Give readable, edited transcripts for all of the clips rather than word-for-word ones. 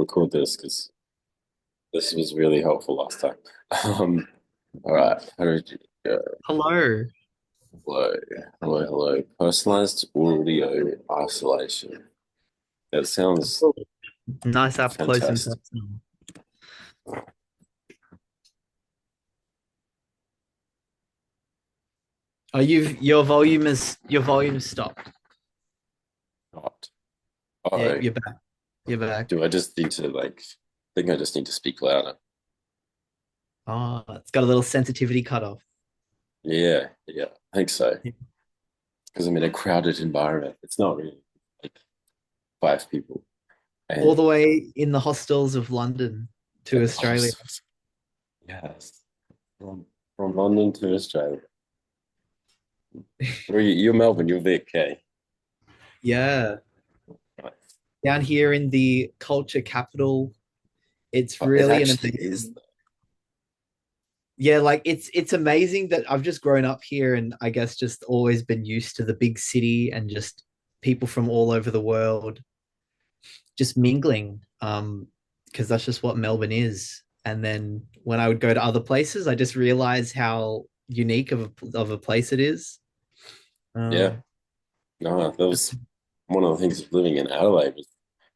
record this because this was really helpful last time. Um, all right. How did you go? Hello. Hello, hello. Personalized audio isolation. That sounds Oh, nice up close and fantastic. personal. Oh, your volume stopped. God. Yeah, Oh, you're back. You're back. do I just need to think I just need to speak louder. Oh, it's got a little sensitivity cutoff. Yeah, yeah, I think so. Because I'm in a crowded environment. It's not really like five people. All And the way in the hostels of London to and Australia. yes, from from London to Australia. Where you're Melbourne, you're Vic, okay? Yeah. Right. Down here in the culture capital, it's Oh, it really an actually is. amazing. Yeah, like it's amazing that I've just grown up here and I guess just always been used to the big city and just people from all over the world just mingling, because that's just what Melbourne is. And then when I would go to other places, I just realized how unique of a place it is. Yeah. Um, No, that was one of the things of living in Adelaide was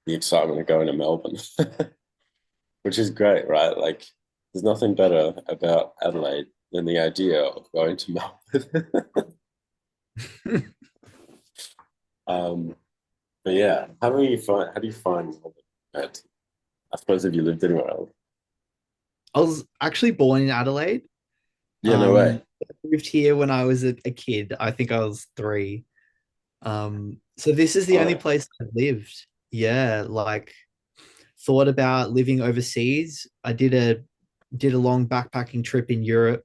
the excitement of going to Melbourne, which is great, right? Like, there's nothing better about Adelaide than the idea of going to Melbourne. Um, but yeah, how do you find Melbourne? But I suppose if you lived anywhere else. I was actually born in Adelaide. Yeah, no way. I moved here when I was a kid. I think I was three. So this is the only Oh, place I've lived. Yeah, like thought about living overseas. I did a long backpacking trip in Europe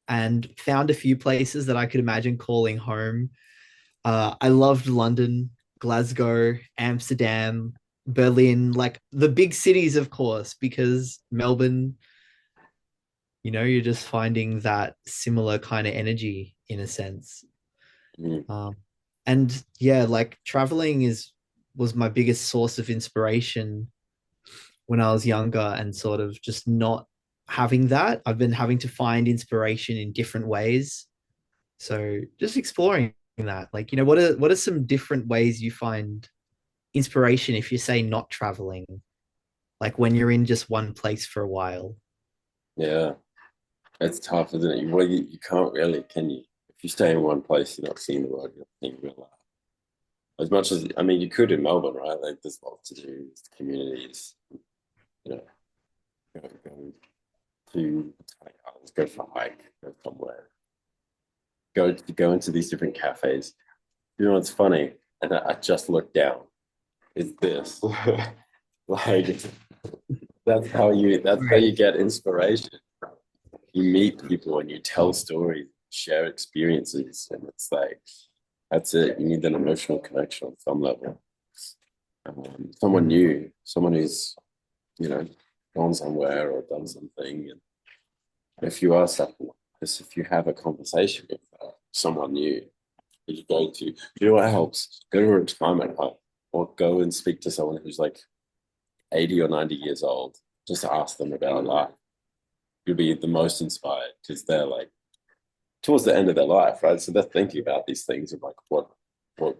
and found a few places that I could imagine calling home. I loved London, Glasgow, Amsterdam, Berlin, like the big cities, of course, because Melbourne, you're just finding that similar kind of energy in a sense. mm, Um, and yeah, like traveling is was my biggest source of inspiration when I was younger, and sort of just not having that. I've been having to find inspiration in different ways. So just exploring that. Like, what are some different ways you find inspiration if you say not traveling? Like when you're in just one place for a while. yeah, it's tough, isn't it? Well, you can't really, can you? If you stay in one place, you're not seeing the world, you're not seeing real life. As much as, I mean, you could in Melbourne, right? Like, there's lots to do, communities, you know, go to go for a hike, go somewhere, go into these different cafes. You know what's funny? And I just looked down. Is this like that's how you Right. get inspiration. You meet people and you tell stories, share experiences, and it's like that's it. You need an emotional connection on some level. Someone Mm. new, someone who's you know gone somewhere or done something, and if you are something like this, if you have a conversation with someone new, you go to, you know what helps? Go to a retirement home or go and speak to someone who's like 80 or 90 years old. Just to ask them about life. You'll be the most inspired because they're like towards the end of their life, right? So they're thinking about these things of like what what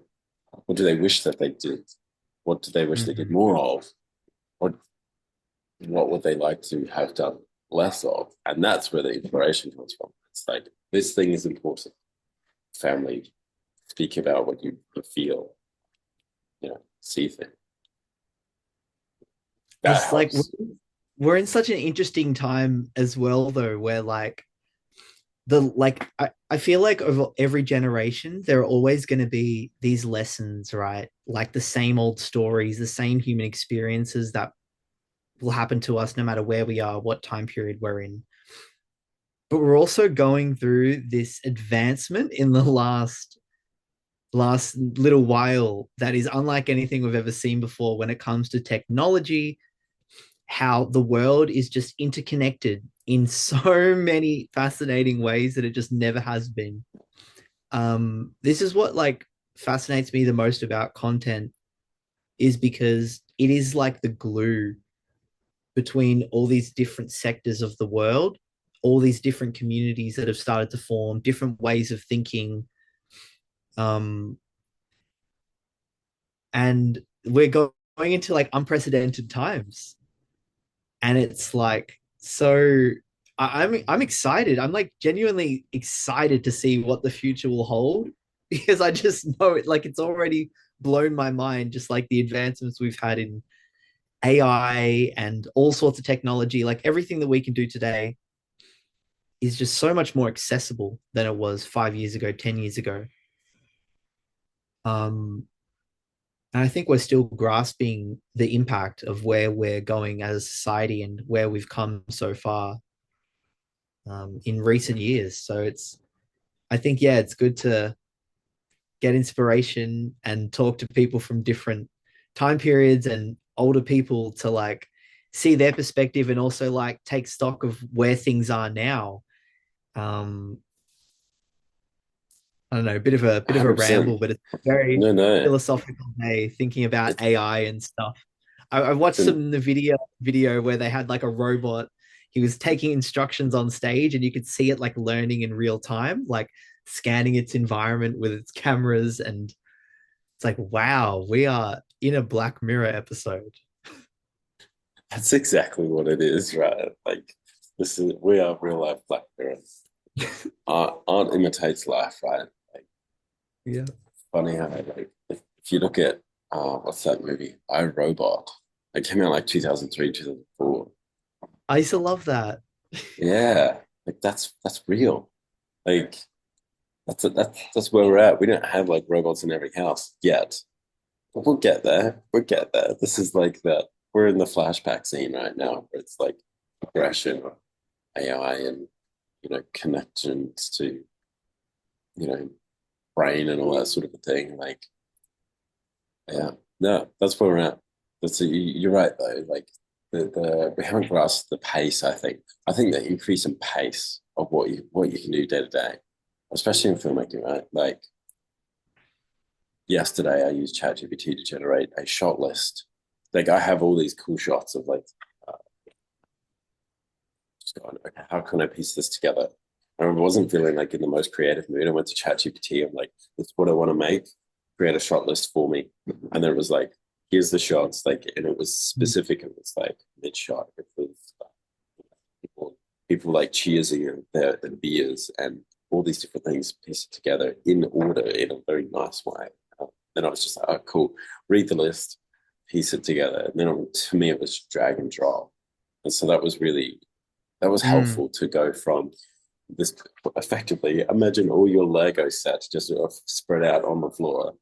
do they wish that they did? What do they wish they did Mhm. more of? What what would they like to have done less of? And that's where the inspiration comes from. It's like this thing is important. Family, speak about what you feel, see things. That It's like helps. we're in such an interesting time as well, though, where like I feel like over every generation there are always going to be these lessons, right? Like the same old stories, the same human experiences that will happen to us no matter where we are, what time period we're in. But we're also going through this advancement in the last little while that is unlike anything we've ever seen before when it comes to technology, how the world is just interconnected in so many fascinating ways that it just never has been. This is what like fascinates me the most about content, is because it is like the glue. between all these different sectors of the world, all these different communities that have started to form, different ways of thinking. Um, and we're going into like unprecedented times. And it's like, so I'm excited. I'm like genuinely excited to see what the future will hold because I just know it, like it's already blown my mind, just like the advancements we've had in AI and all sorts of technology. Like everything that we can do today is just so much more accessible than it was 5 years ago, 10 years ago. Um, and I think we're still grasping the impact of where we're going as a society and where we've come so far in recent years. So I think, yeah, it's good to get inspiration and talk to people from different time periods and older people to like see their perspective and also like take stock of where things are now. Um, I don't know, a bit of a 100%. ramble, but it's a very No, no. philosophical day thinking about It's, AI and stuff. I watched and some the video where they had like a robot. He was taking instructions on stage, and you could see it like learning in real time, like scanning its environment with its cameras, and it's like, wow, we are in a Black Mirror episode. that's exactly what it is, right? Like we are real life Black Mirrors. Art imitates life, right? Like Yeah, funny how like if you look at what's that movie? I, Robot. It came out like 2003, 2004. I used to love that. Yeah, like that's real. Like that's where we're at. We don't have like robots in every house yet. But we'll get there. We'll get there. This is like that. We're in the flashback scene right now where it's like progression, AI, and connections to you know brain and all that sort of a thing. Like, yeah, no, that's where we're at. You're right though. Like we haven't grasped the pace. I think the increase in pace of what you can do day to day, especially in filmmaking, right? Like yesterday, I used ChatGPT to generate a shot list. Like I have all these cool shots of like uh, just going, okay, how can I piece this together? And I wasn't feeling like in the most creative mood. I went to ChatGPT. I'm like, this is what I want to make. Create a shot list for me. And then it was like, here's the shots. Like, and it was specific. It was like mid shot. It was people like cheersing and their beers and all these different things pieced together in order in a very nice way. Then I was just like, oh, cool. Read the list, piece it together. And then to me, it was drag and drop. And so that was Mm. helpful to go from this effectively. Imagine all your Lego sets just sort of spread out on the floor.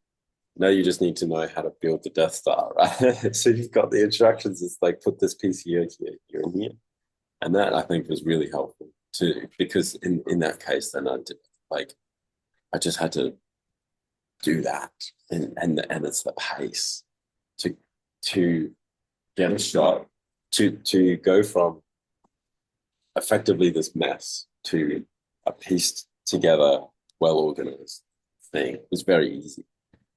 Now you just need to know how to build the Death Star, right? So you've got the instructions. It's like put this piece here, here, here, and here, and that I think was really helpful too, because in that case, then like I just had to do that, and it's the pace to to get a shot to go from effectively this mess to a pieced together, well organized thing was very easy.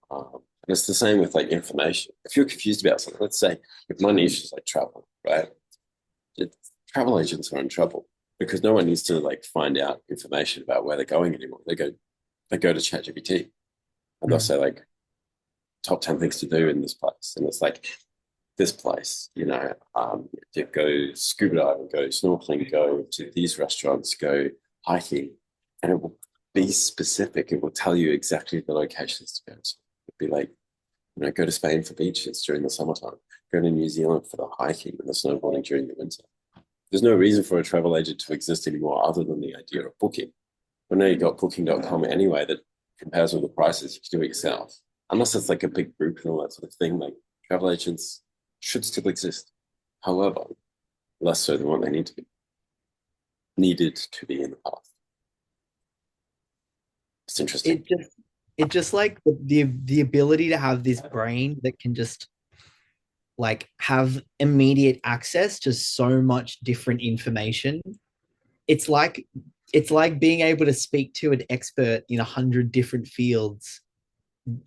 And it's the same with like information. If you're confused about something, let's say if my niche is like travel, right? It, Travel agents are in trouble because no one needs to like find out information about where they're going anymore. They go to ChatGPT and they'll Mm. say like top 10 things to do in this place. And it's like this place, to go scuba diving, go snorkeling, go to these restaurants, go hiking, and it will be specific. It will tell you exactly the locations to go to. It'd be like, go to Spain for beaches during the summertime, go to New Zealand for the hiking and the snowboarding during the winter. There's no reason for a travel agent to exist anymore other than the idea of booking. But now you've got booking.com anyway that compares all the prices. You can do it yourself. Unless it's like a big group and all that sort of thing, like travel agents should still exist. However, less so than what they needed to be in the past. It's interesting. It just like the ability to have this brain that can just like have immediate access to so much different information. It's like it's like being able to speak to an expert in 100 different fields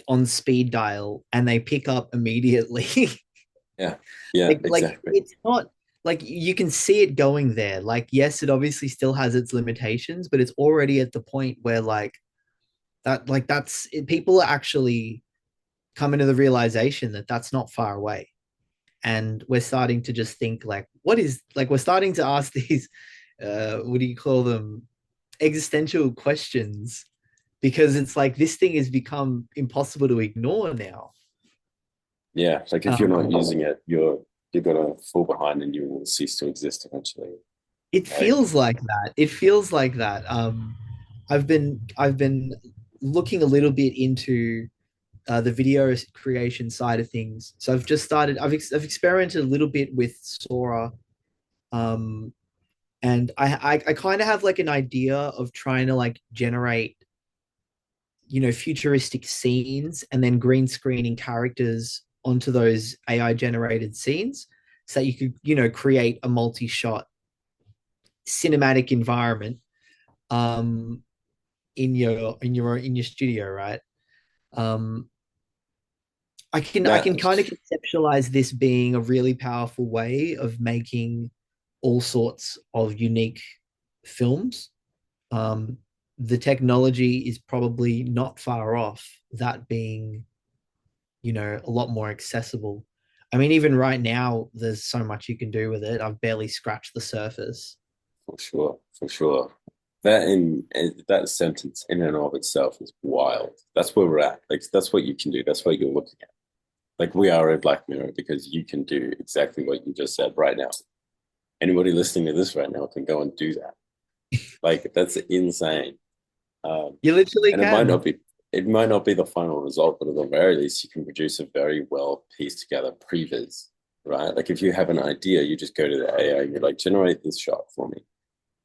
on speed dial and they pick up immediately. Yeah. Yeah, like exactly. it's not like you can see it going there. Like, yes, it obviously still has its limitations, but it's already at the point where people are actually coming to the realization that that's not far away. And we're starting to just think like, what is like we're starting to ask these what do you call them? Existential questions, because it's like this thing has become impossible to ignore now. Yeah, like if you're not using it, you're gonna fall behind and you will cease to exist eventually. It Like, feels like that. It feels like that. I've been looking a little bit into the video creation side of things. So I've just started. I've experimented a little bit with Sora, um, and I kind of have like an idea of trying to like generate, futuristic scenes and then green screening characters onto those AI generated scenes, so that you could create a multi-shot cinematic environment um in your studio, right? um I can that kind of conceptualize this being a really powerful way of making all sorts of unique films. The technology is probably not far off that being, a lot more accessible. I mean, even right now, there's so much you can do with it. I've barely scratched the surface. for sure, for sure. That that sentence in and of itself is wild. That's where we're at. Like that's what you can do. That's what you're looking at. Like we are a Black Mirror because you can do exactly what you just said right now. Anybody listening to this right now can go and do that. Like that's insane. You literally And can. it might not be the final result, but at the very least, you can produce a very well pieced together previs, right? Like if you have an idea, you just go to the AI and you're like, generate this shot for me.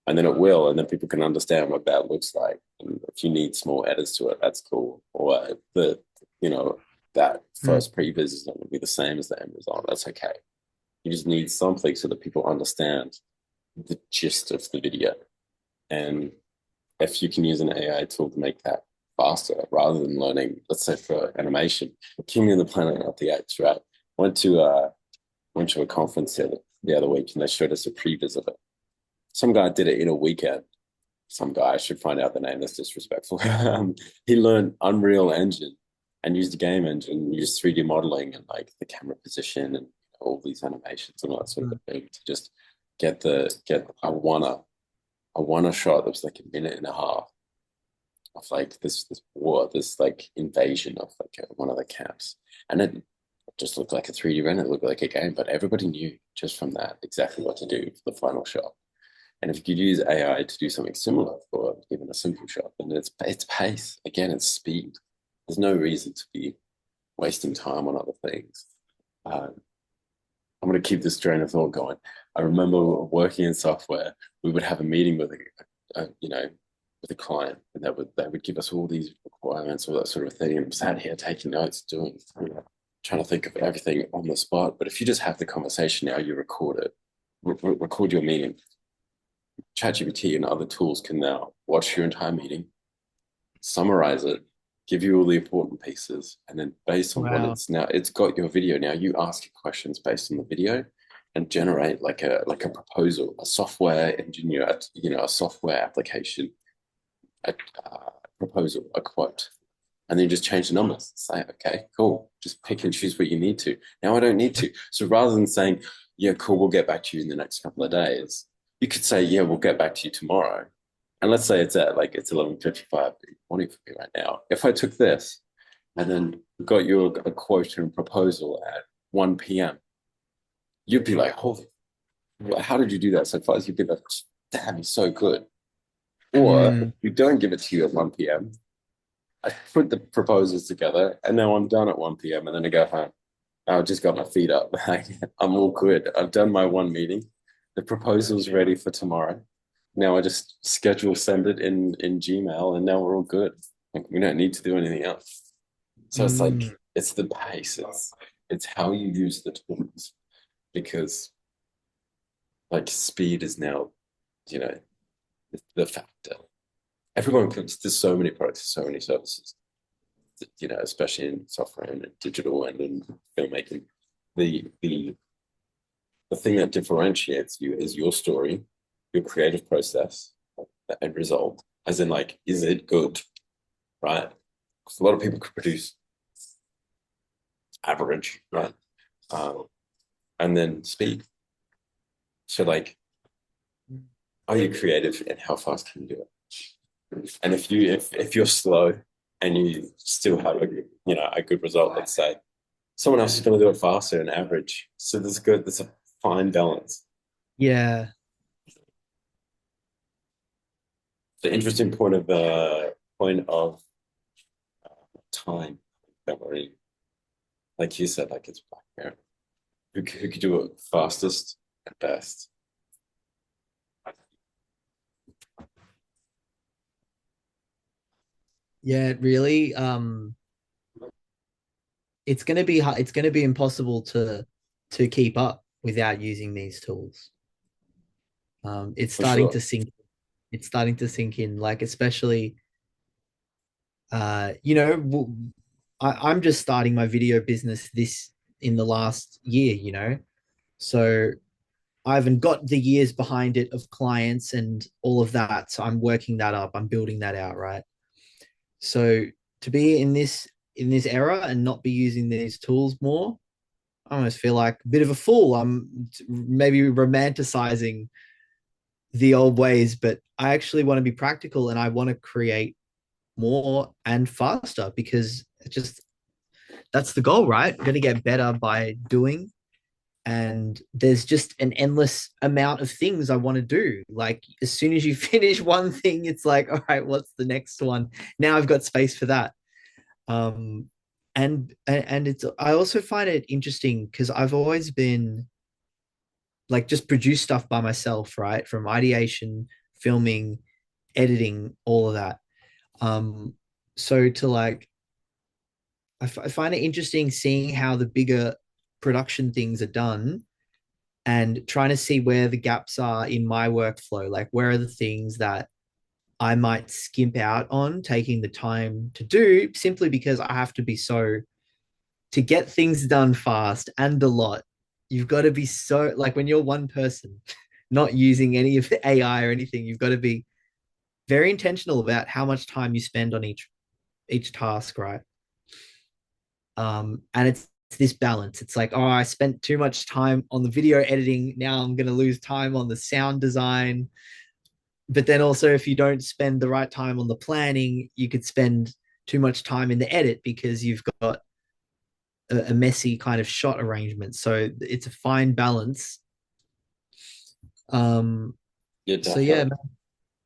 And then it will, and then people can understand what that looks like. And if you need small edits to it, that's cool. Or you know, that Mm. first previs is not going to be the same as the end result. That's okay. You just need something so that people understand the gist of the video. And if you can use an AI tool to make that faster rather than learning, let's say for animation, King of the Planet of the Apes, right? Went to uh went to a conference the other week and they showed us a previs of it. Some guy did it in a weekend. Some guy, I should find out the name, that's disrespectful. He learned Unreal Engine and used a game engine, used 3D modeling and like the camera position and all these animations and all that sort of thing to just get I want a shot that was like a minute and a half of like this war, this like invasion of like one of the camps, and it just looked like a 3D render. It looked like a game, but everybody knew just from that exactly what to do for the final shot. And if you could use AI to do something similar for even a simple shot, then it's pace again, it's speed. There's no reason to be wasting time on other things. Um, I'm going to keep this train of thought going. I remember working in software, we would have a meeting with with a client, and they would give us all these requirements, all that sort of thing. And I'm sat here taking notes, doing, trying to think of everything on the spot. But if you just have the conversation now, you record it, record your meeting. ChatGPT and other tools can now watch your entire meeting, summarize it, give you all the important pieces, and then based on what Wow. it's got your video now. You ask questions based on the video, and generate like a proposal, a software engineer, a software application, a proposal, a quote, and then you just change the numbers. Say, okay, cool. Just pick and choose what you need to. Now I don't need to. So rather than saying, yeah, cool, we'll get back to you in the next couple of days, you could say, yeah, we'll get back to you tomorrow. And let's say it's 11:55 morning for me right now. If I took this and then got you a quote and proposal at 1 p.m., you'd be like, holy, how did you do that so fast? You'd be like, damn, it's so good. Or Mm. you don't give it to you at 1 p.m. I put the proposals together and now I'm done at 1 p.m. and then I go home. I just got my feet up. I'm all good. I've done my one meeting. The proposal's ready for tomorrow. Now I just schedule send it in Gmail and now we're all good. Like, we don't need to do anything else. So it's like Mm. it's the pace. It's how you use the tools because like speed is now, you know, the factor. Everyone comes to so many products, so many services, especially in software and in digital and in filmmaking. The the thing that differentiates you is your story, your creative process, the end result. As in, like, is it good? Right? Because a lot of people could produce average, right? Um, and then speed. So, like, are you creative and how fast can you do it? And if you're slow and you still have a good result, let's say, someone else is going to do it faster and average. So there's a fine balance. Yeah. The interesting point of time. Don't worry, like you said, like it's black mirror. Who could do it fastest and best? Yeah, really. It's going to be hard, it's going to be impossible to keep up without using these tools. It's For starting to sure. sink. It's starting to sink in, like especially, I'm just starting my video business this in the last year. So I haven't got the years behind it of clients and all of that. So I'm working that up. I'm building that out, right? So to be in this era and not be using these tools more, I almost feel like a bit of a fool. I'm maybe romanticizing the old ways, but I actually want to be practical and I want to create more and faster because it just that's the goal, right? I'm going to get better by doing. And there's just an endless amount of things I want to do. Like as soon as you finish one thing, it's like, all right, what's the next one? Now I've got space for that. Um, and it's I also find it interesting because I've always been like just produce stuff by myself, right? From ideation, filming, editing, all of that. Um, so to like, I find it interesting seeing how the bigger production things are done and trying to see where the gaps are in my workflow. Like, where are the things that I might skimp out on taking the time to do simply because I have to be so to get things done fast and a lot. You've got to be so like when you're one person, not using any of the AI or anything, you've got to be very intentional about how much time you spend on each task, right? And it's this balance. It's like, oh, I spent too much time on the video editing. Now I'm going to lose time on the sound design. But then also, if you don't spend the right time on the planning, you could spend too much time in the edit because you've got a messy kind of shot arrangement. So it's a fine balance. Um, Yeah, so yeah, definitely.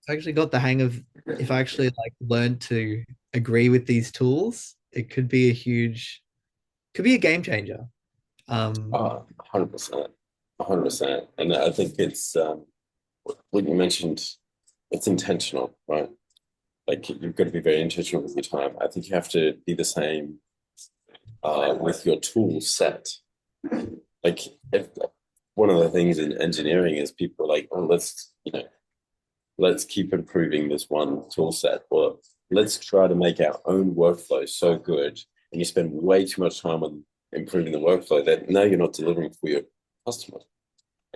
I actually got the hang of if I actually like learned to agree with these tools, it could be a game changer. Um, 100%. 100%. And I think it's what you mentioned, it's intentional, right? Like you've got to be very intentional with your time. I think you have to be the same with your tool set. Like if one of the things in engineering is people are like, oh, let's keep improving this one tool set, or let's try to make our own workflow so good, and you spend way too much time on improving the workflow that now you're not delivering for your customer.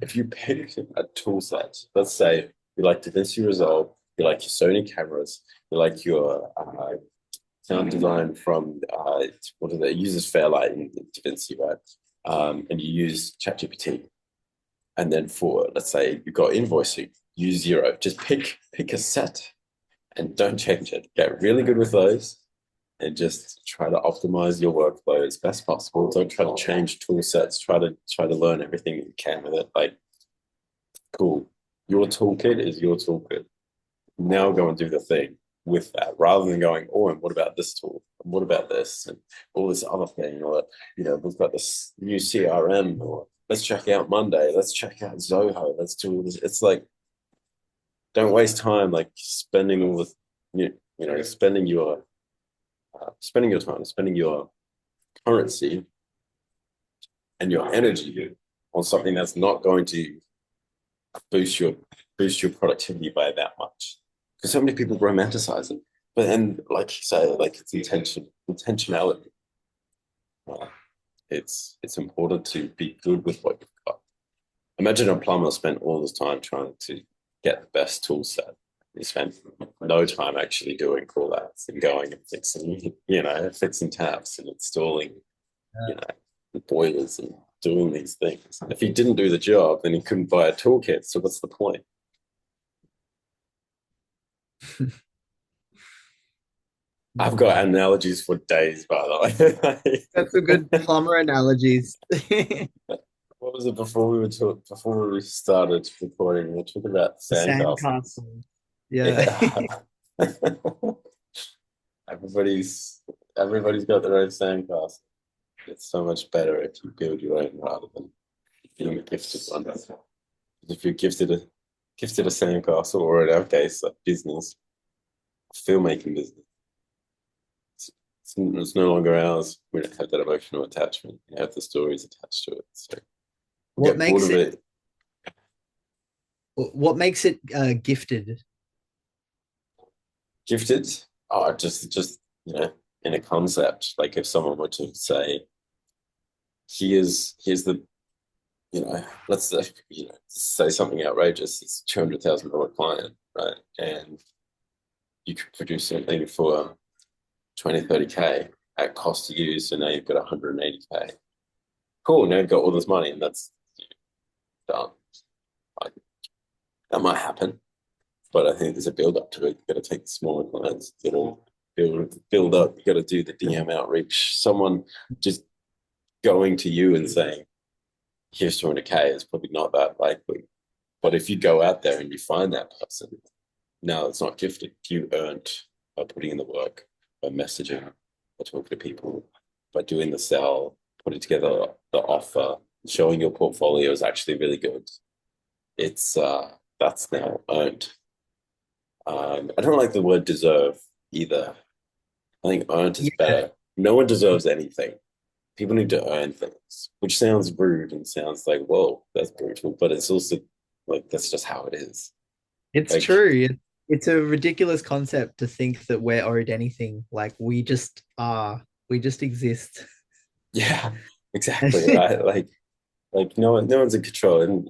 If you pick a tool set, let's say you like DaVinci Resolve, you like your Sony cameras, you like your sound design from what are they? It uses Fairlight in DaVinci, right? And you use ChatGPT. And then for let's say you've got invoicing, use Zero. Just pick a set and don't change it. Get really good with those and just try to optimize your workflow as best possible. Don't try to change tool sets. Try to learn everything that you can with it. Like, cool. Your toolkit is your toolkit. Now go and do the thing with that rather than going, oh, and what about this tool? And what about this? And all this other thing, or we've got this new CRM, or let's check out Monday, let's check out Zoho, let's do all this. It's like, don't waste time like spending all the spending your time, spending your currency and your energy on something that's not going to boost your boost your productivity by that much. Because so many people romanticize it, but then, like you say, like it's intentionality. Uh, it's important to be good with what you've got. Imagine a plumber spent all this time trying to get the best tool set. He spent no time actually doing call outs and going and fixing, fixing taps and installing, you know, boilers and doing these things. If he didn't do the job, then he couldn't buy a toolkit. So what's the point? I've got analogies for days, by the way. That's a good plumber analogies. What was it before we started recording? We were talking about The sandcastles. sandcastle. Yeah. Yeah. everybody's everybody's got their own sandcastle. It's so much better if you build your own rather than being a gifted one. If you're gifted a sandcastle, or in our case, a business, a filmmaking business, it's no longer ours. We don't have that emotional attachment. We have the stories attached to it. So we What get bored makes of it it. what makes it gifted? Gifted, oh, just in a concept. Like if someone were to say, here's the let's say, say something outrageous. It's $200,000 client, right? And you could produce something for 20, 30K at cost to you. So now you've got 180K. Cool. Now you've got all this money, and that's done. Like, that might happen, but I think there's a build up to it. You've got to take the smaller clients, build up. You got to do the DM outreach. Someone just going to you and saying, here's 200K is probably not that likely. But if you go out there and you find that person, now it's not gifted. You earned by putting in the work, by messaging, by talking to people, by doing the sell, putting together the offer, showing your portfolio is actually really good. It's that's now earned. I don't like the word deserve either. I think earned is Yeah, better. No one deserves anything. People need to earn things, which sounds rude and sounds like, whoa, that's brutal. But it's also like, that's just how it is. it's Like, true. It's a ridiculous concept to think that we're owed anything. Like we just are. We just exist. yeah, exactly. Right. Like no one's in control. And,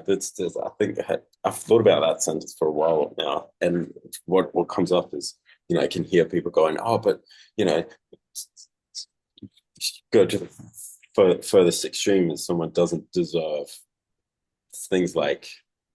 that's I think I've thought about that sentence for a while now. And what comes up is, I can hear people going, oh, but, you know, go to the furthest extreme and someone doesn't deserve things like,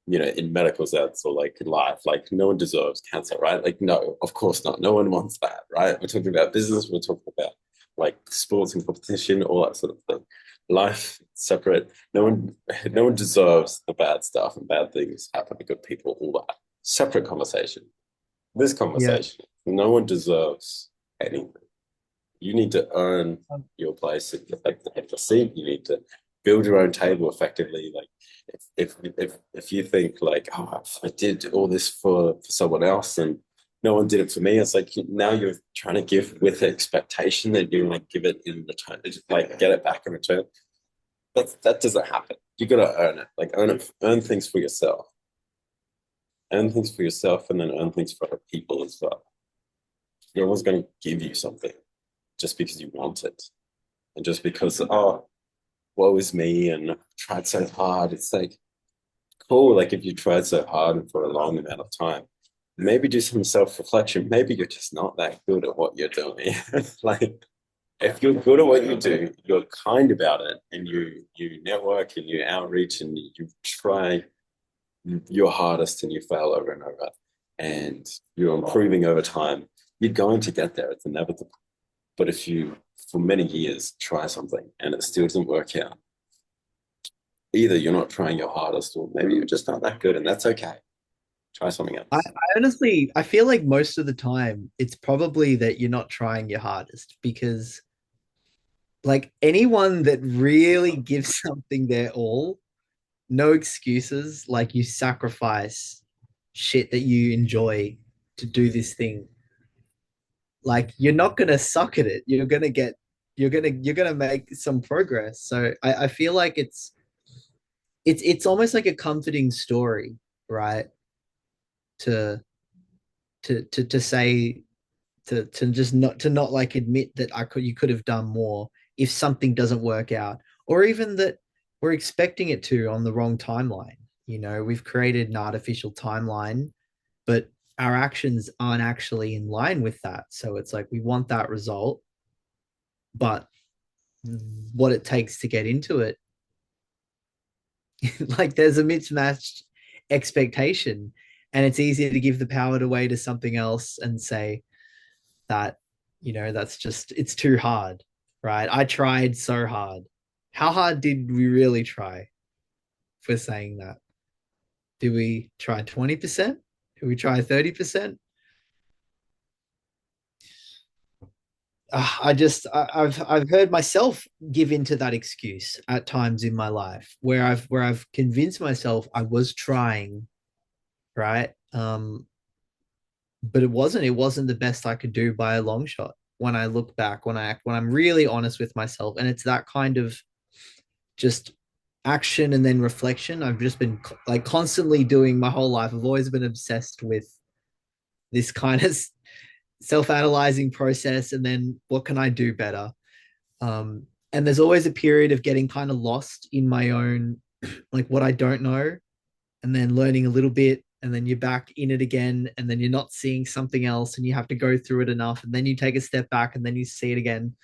in medical sense or like in life, like no one deserves cancer, right? Like, no, of course not. No one wants that, right? We're talking about business, we're talking about like sports and competition, all that sort of thing. Life separate. No one deserves the bad stuff and bad things happen to good people, all that. Separate conversation. This Yeah. conversation, no one deserves anything. You need to earn your place at the seat. You need to build your own table effectively. Like if you think like, oh, I did all this for someone else and no one did it for me, it's like now you're trying to give with expectation that you're like give it in return, just like get it back in return. That doesn't happen. You got to earn it. Like earn things for yourself. Earn things for yourself, and then earn things for other people as well. No one's going to give you something just because you want it, and just because, oh, woe is me and I've tried so hard. It's like, cool. Like if you tried so hard and for a long amount of time, maybe do some self-reflection. Maybe you're just not that good at what you're doing. Like if you're good at what you do, you're kind about it, and you network and you outreach and you try your hardest and you fail over and over, and you're improving over time, you're going to get there. It's inevitable. But if you, for many years, try something and it still doesn't work out, either you're not trying your hardest or maybe you're just not that good, and that's okay. Try something else. I honestly, I feel like most of the time it's probably that you're not trying your hardest because like anyone that really gives something their all, no excuses, like you sacrifice shit that you enjoy to do this thing. Like you're not gonna suck at it. You're gonna make some progress. So I feel like it's almost like a comforting story, right? To to say to just not like admit that I could you could have done more if something doesn't work out, or even that we're expecting it to on the wrong timeline. You know, we've created an artificial timeline, but our actions aren't actually in line with that. So it's like we want that result, but what it takes to get into it, like there's a mismatched expectation. And it's easier to give the power away to something else and say that, you know, that's just, it's too hard, right? I tried so hard. How hard did we really try for saying that? Did we try 20%? Did we try 30%? I've heard myself give into that excuse at times in my life where I've convinced myself I was trying, right? But it wasn't the best I could do by a long shot when I look back, when I'm really honest with myself. And it's that kind of just action and then reflection I've just been like constantly doing my whole life. I've always been obsessed with this kind of self-analyzing process, and then what can I do better. And there's always a period of getting kind of lost in my own, like what I don't know, and then learning a little bit, and then you're back in it again, and then you're not seeing something else, and you have to go through it enough, and then you take a step back, and then you see it again.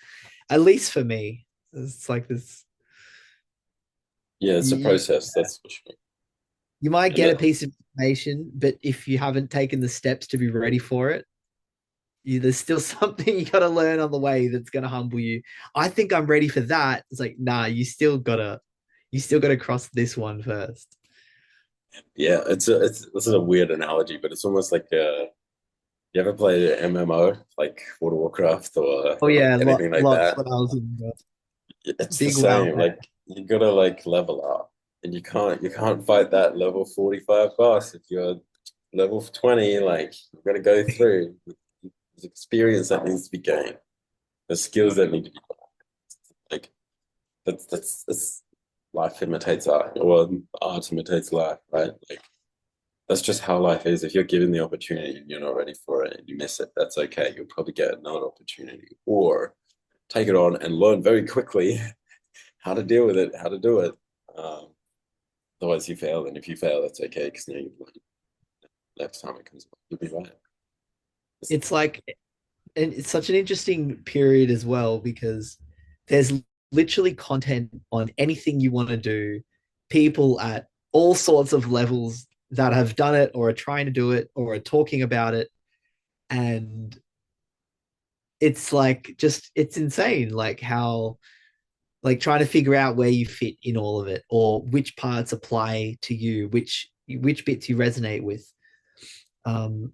At least for me, it's like this. Yeah, it's a You, process, that's for sure. you might And get a piece of information, but if you haven't taken the steps to be ready for it, there's still something you got to learn on the way that's going to humble you. I think I'm ready for that. It's like, nah, you still gotta cross this one first. yeah, this is a weird analogy, but it's almost like you ever played an MMO like World of Warcraft or Oh like yeah, anything like lots that? when I was in It's the big WoW same. fan. Like you gotta like level up, and you can't fight that level 45 boss if you're level 20. Like you gotta go through. There's experience that needs to be gained. There's skills that need to be like that's life imitates art, or art imitates life, right? Like that's just how life is. If you're given the opportunity and you're not ready for it and you miss it, that's okay. You'll probably get another opportunity, or take it on and learn very quickly how to deal with it, how to do it. Um, Otherwise, you fail, and if you fail, that's okay because now you've learned. Next time it comes, you'll be right. It's like, and it's such an interesting period as well because there's literally content on anything you want to do, people at all sorts of levels that have done it or are trying to do it or are talking about it. And it's like just it's insane like how like trying to figure out where you fit in all of it or which parts apply to you, which bits you resonate with. um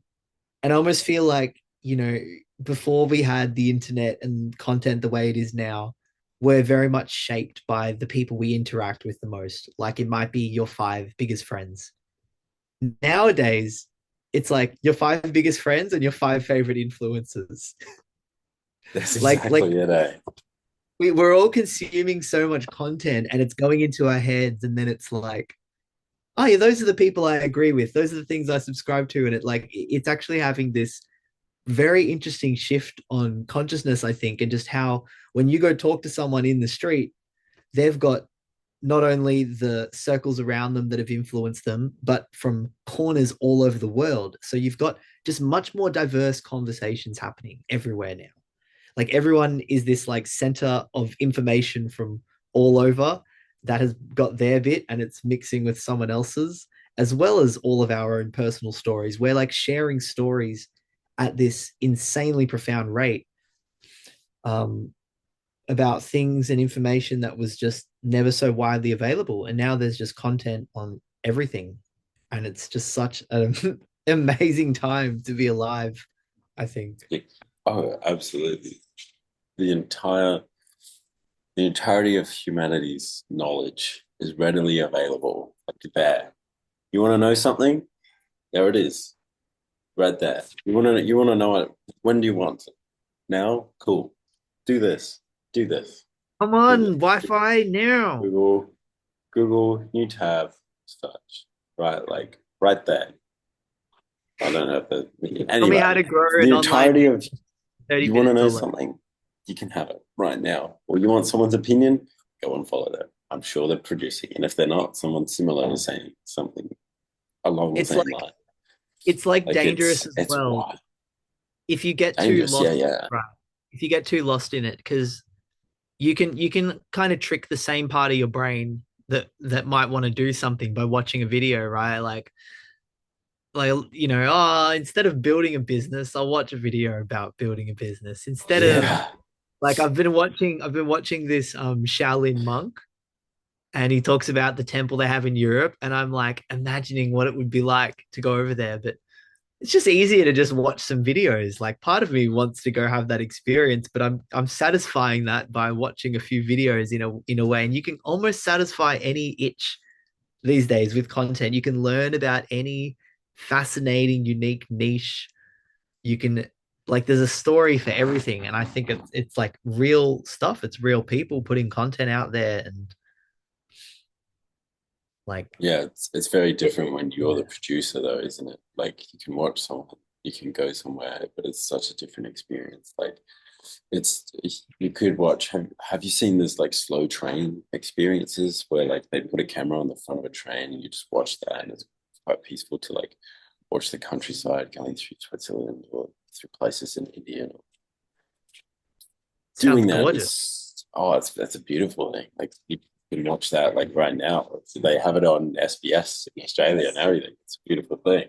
and I almost feel like, you know, before we had the internet and content the way it is now, we're very much shaped by the people we interact with the most. Like it might be your five biggest friends. Nowadays it's like your five biggest friends and your five favorite influencers. That's like exactly it, eh? we're all consuming so much content and it's going into our heads, and then it's like, oh yeah, those are the people I agree with, those are the things I subscribe to, and it's actually having this very interesting shift on consciousness, I think, and just how when you go talk to someone in the street, they've got not only the circles around them that have influenced them, but from corners all over the world. So you've got just much more diverse conversations happening everywhere now. Like everyone is this like center of information from all over that has got their bit and it's mixing with someone else's, as well as all of our own personal stories. We're like sharing stories at this insanely profound rate, um, about things and information that was just never so widely available. And now there's just content on everything. And it's just such an amazing time to be alive, I think. Yeah. Oh, absolutely. The entire the entirety of humanity's knowledge is readily available, like there. You want to know something? There it is, right there. You want to know it. When do you want it? Now? Cool. Do this. Do this. Come Do this. on, Wi-Fi now. Google, Google, new tab, search. Right, like right there. I don't know if it, Tell me how to anyway. grow The an online entirety of, 30 you want to minutes know or less. something, you can have it right now. Or you want someone's opinion, go and follow them. I'm sure they're producing. And if they're not, someone similar is saying something along the It's same like line. it's like Like dangerous as it's well wild. if you get too Dangerous, yeah, lost, yeah. right? If you get too lost in it, because you can kind of trick the same part of your brain that might want to do something by watching a video, right? Like oh, instead of building a business, I'll watch a video about building a business. Instead of Yeah. like I've been watching this Shaolin monk, and he talks about the temple they have in Europe, and I'm like imagining what it would be like to go over there. But it's just easier to just watch some videos. Like part of me wants to go have that experience, but I'm satisfying that by watching a few videos in a way. And you can almost satisfy any itch these days with content. You can learn about any fascinating, unique niche. You can like there's a story for everything. And I think it's like real stuff. It's real people putting content out there and like Yeah, it's very different when you're the yeah. producer though, isn't it? Like you can watch someone, you can go somewhere, but it's such a different experience. Like it's you could watch have you seen this like slow train experiences where like they put a camera on the front of a train and you just watch that and it's quite peaceful to like watch the countryside going through Switzerland or through places in India. Doing Sounds that gorgeous. is it's that's a beautiful thing. Like you can watch that like right now. They have it on SBS in Australia and everything. It's a beautiful thing.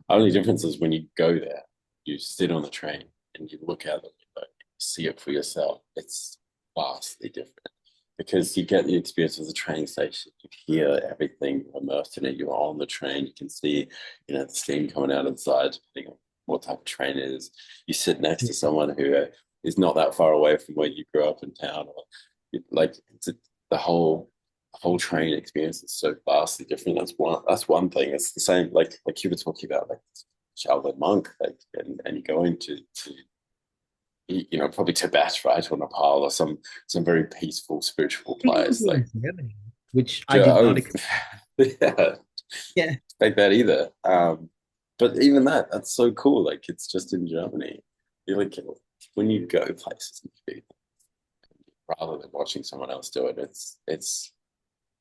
Only difference is when you go there, you sit on the train and you look out the window, you see it for yourself. It's vastly different because you get the experience of the train station. You hear everything immersed in it. You're on the train. You can see, the steam coming out of the side, depending on what type of train it is. You sit next to someone who is not that far away from where you grew up in town, or like the whole train experience is so vastly different. That's one thing. It's the same like you were talking about like Shaolin monk, like and you go into probably Tibet, right, or Nepal, or some very peaceful spiritual I think it was place. Like, in Germany, which I did not expect. yeah, Yeah. expect that either. But even that's so cool. Like, it's just in Germany. You like when you go places, rather than watching someone else do it, it's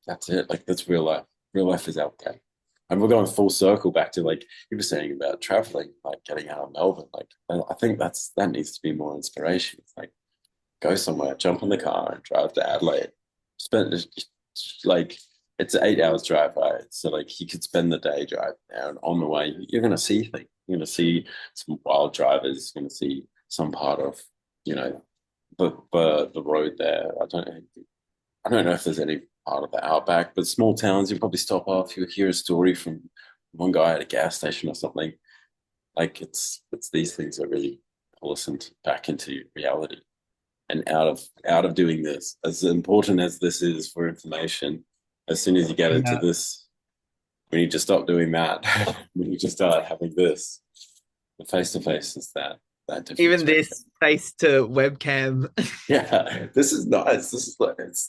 that's it. Like, that's real life. Real life is out there. And we're going full circle back to like you were saying about traveling, like getting out of Melbourne. Like, I think that needs to be more inspiration. It's like go somewhere, jump in the car, and drive to Adelaide. Spend like it's an 8 hours drive, right? So like you could spend the day driving there, and on the way you're gonna see things. You're gonna see some wild drivers. You're gonna see some part of you know the road there. I don't know if there's any part of the outback, but small towns you probably stop off. You hear a story from one guy at a gas station or something. Like it's these things that really pull us back into reality and out of doing this. As important as this is for information, as soon as you get into Yeah. this, we need to stop doing that. We need to start having this. The face to face is that difference Even right this face to webcam. there. Yeah, this is nice. This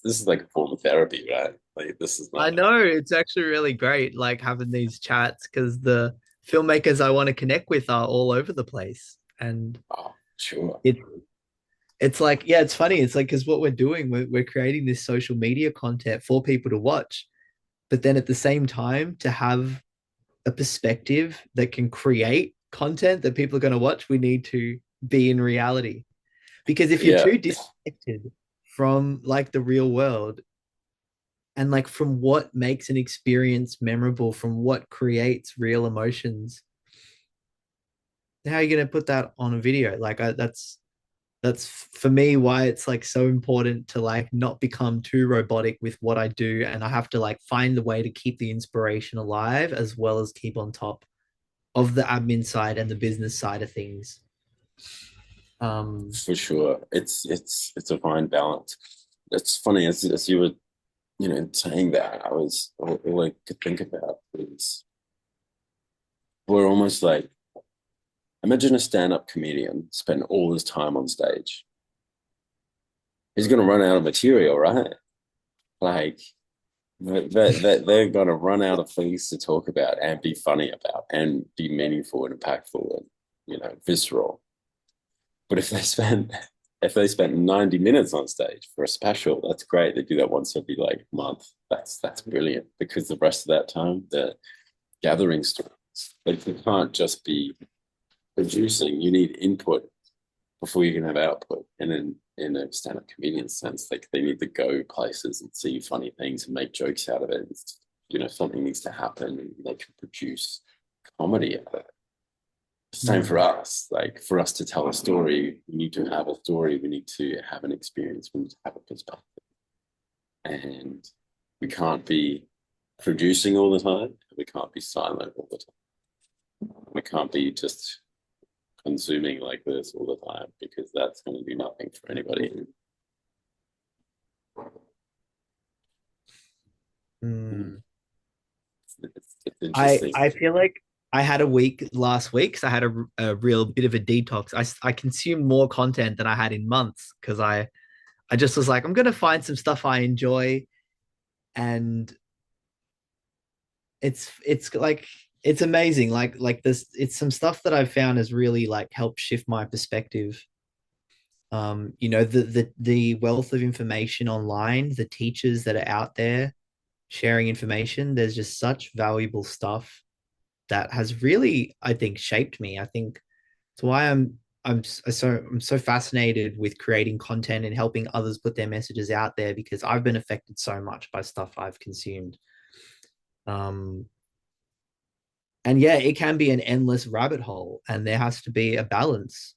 is like a form of therapy, right? Like this is I nice. know it's actually really great, like having these chats because the filmmakers I want to connect with are all over the place, and Oh, sure. it it's like yeah, it's funny. It's like because what we're doing, we're creating this social media content for people to watch, but then at the same time to have a perspective that can create content that people are going to watch, we need to be in reality. Because if you're Yeah, too disconnected from like the real world and like from what makes an experience memorable, from what creates real emotions, how are you going to put that on a video? That's for me why it's like so important to like not become too robotic with what I do, and I have to like find the way to keep the inspiration alive as well as keep on top of the admin side and the business side of things. Um, for sure. It's a fine balance. It's funny as you were saying that, all I could think about was we're almost like imagine a stand-up comedian spend all his time on stage. He's gonna run out of material, right? Like they're gonna run out of things to talk about and be funny about and be meaningful and impactful and visceral. But if they spend if they spent 90 minutes on stage for a special, that's great. They do that once every like month. That's brilliant because the rest of that time they're gathering stories. Like you can't just be producing. You need input before you can have output. And in a stand-up comedian sense, like they need to go places and see funny things and make jokes out of it. It's, something needs to happen and they can produce comedy out of it. Same for Mm. us. Like for us to tell a story, we need to have a story. We need to have an experience. We need to have a perspective. And we can't be producing all the time. We can't be silent all the time. We can't be just consuming like this all the time because that's going to do nothing for anybody. Mm. It's I interesting. I feel like I had a week last week because I had a real bit of a detox. I consumed more content than I had in months because I just was like, I'm gonna find some stuff I enjoy, and it's like it's amazing. Like this, it's some stuff that I've found has really like helped shift my perspective. The wealth of information online, the teachers that are out there sharing information, there's just such valuable stuff that has really, I think, shaped me. I think it's why I'm so fascinated with creating content and helping others put their messages out there because I've been affected so much by stuff I've consumed. Um, and yeah, it can be an endless rabbit hole, and there has to be a balance.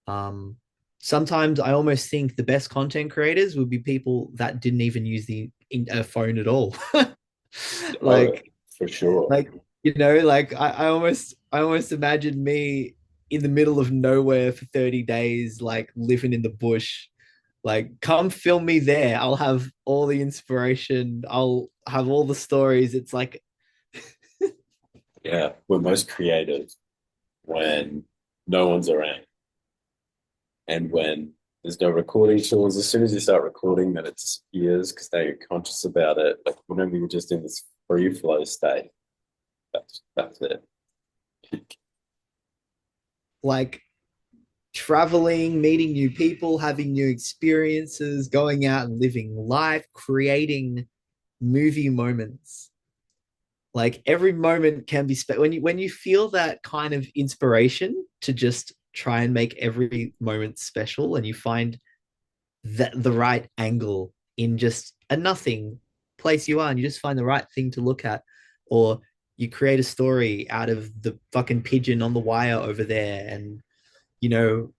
Um, Sometimes I almost think the best content creators would be people that didn't even use the phone at all. Oh, like for sure. like like I almost imagine me in the middle of nowhere for 30 days, like living in the bush. Like, come film me there. I'll have all the inspiration. I'll have all the stories. It's like, Yeah, we're most creative when no one's around and when there's no recording tools. As soon as you start recording, then it disappears because now you're conscious about it. Like whenever you're just in this free flow state, that's it. like traveling, meeting new people, having new experiences, going out and living life, creating movie moments. Like every moment can be when you feel that kind of inspiration to just try and make every moment special, and you find that the right angle in just a nothing place you are, and you just find the right thing to look at, or you create a story out of the fucking pigeon on the wire over there, and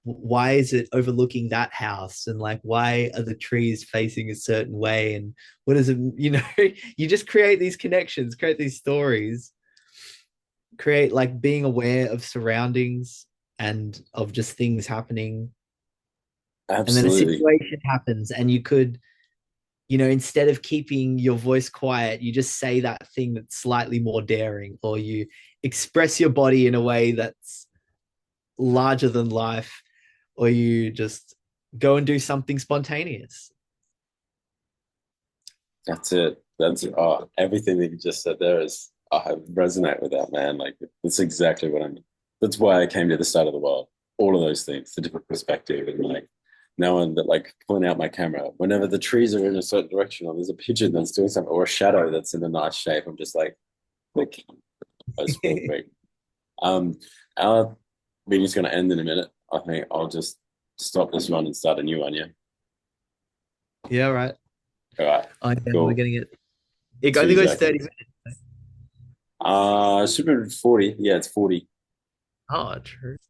why is it overlooking that house, and like why are the trees facing a certain way, and what is it, you just create these connections, create these stories, create like being aware of surroundings and of just things happening, and then a Absolutely. situation happens and you could, instead of keeping your voice quiet, you just say that thing that's slightly more daring, or you express your body in a way that's larger than life, or you just go and do something spontaneous. That's it. That's it. Oh, everything that you just said there is, I resonate with that, man. Like that's exactly what I'm. That's why I came to the start of the world. All of those things, the different perspective, and like knowing that, like pulling out my camera whenever the trees are in a certain direction, or there's a pigeon that's doing something, or a shadow that's in a nice shape. I'm just like, click, post real quick. Um, our meeting's going to end in a minute. I think I'll just stop this one and start a new one. Yeah. Yeah, right. All right. Oh, yeah, we're Cool. getting it. It only Two goes 30 seconds. minutes. Super 40. Yeah, it's 40. Oh, true.